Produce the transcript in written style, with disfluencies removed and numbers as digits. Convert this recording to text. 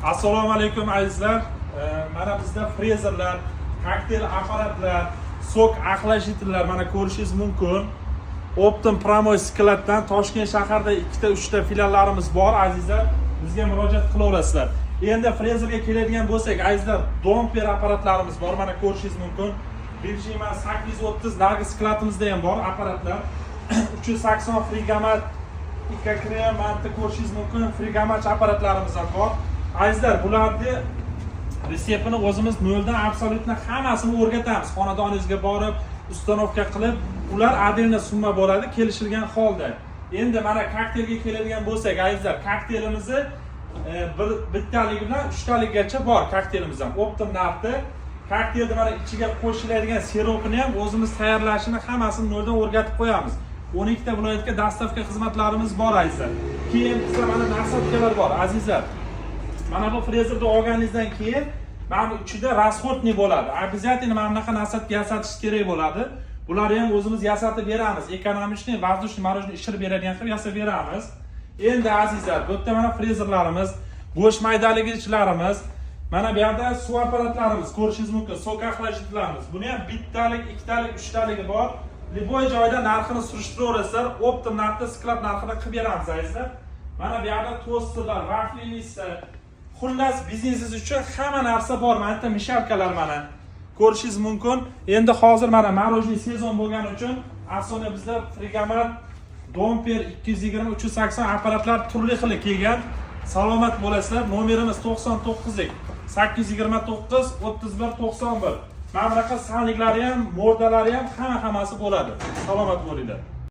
Assalomu alaykum azizlar. Mana bizda frezerlar, kokteyl apparatlar, sok aqlashitlar mana ko'rishingiz mumkin. Optim Promoy skladdan Toshkent shahrida 2-3 ta filiallarimiz bor azizlar. Bizga murojaat qila olasizlar. Endi frezerga keladigan bo'lsak, azizlar, domper apparatlarimiz bor. Mana ko'rishingiz mumkin. Birjima 830 nargi skladimizda ham bor apparatlar. 380 frigamat, ikka krem, mana ko'rishingiz mumkin. Frigamat apparatlarimiz ham bor. Azizlar, bularni reseptini o'zimiz noldan absolyutni hammasini o'rgatamiz. Xonadoningizga borib, ustanovka qilib, ular adilna summa bo'ladi kelishilgan holda. Endi mana kokteylga keladigan bo'lsak, azizlar, kokteylimizni bittalik bilan 3 talikgacha bor kokteylimiz ham. Optim narxda. Kokteylni mana ichiga qo'shiladigan siropini ham o'zimiz tayyorlashini hammasini noldan o'rgatib qo'yamiz. 12 ta viloyatga dastavka xizmatlarimiz bor azizlar. Keyin bizda mana nasotkalar bor azizlar. Mana bu frezerni olganingizdan keyin mana ichida расходный bo'ladi. Обязательно mana bunaqa nasatga yasatish kerak bo'ladi. Bularni ham o'zimiz yasatib beramiz. Ekonomичный, воздушный, мороженый ishirib beradigan qilib yasab beramiz. Endi azizlar, bu yerda mana frezerlarimiz, bo'sh maydaligichlarimiz, mana bu yerda suv apparatlarimiz ko'rishingiz mumkin. Sok aqlashitlarimiz. Buni ham bittalik, ikkitalik, uchtaligi bor. Liboy joyda narxini surishtiraverasizlar. Optim narxda, sklad narxida qilib beramiz azizlar. Mana bu yerda tosterlar, vaflilisi, xullas biznesingiz uchun hamma narsa bor. Mana bitta mishalkalar mana ko'rishingiz mumkin. Endi hozir mana мороженый sezon bo'lgani uchun asosiy bizda frigamat, domper 220 380 apparatlar turli xil kelgan. Salomat bo'lasizlar. Nomerimiz 99 829 31 91. Mana bunaqa sanliklari ham, mordalari ham hammasi bo'ladi. Salomat bo'linglar.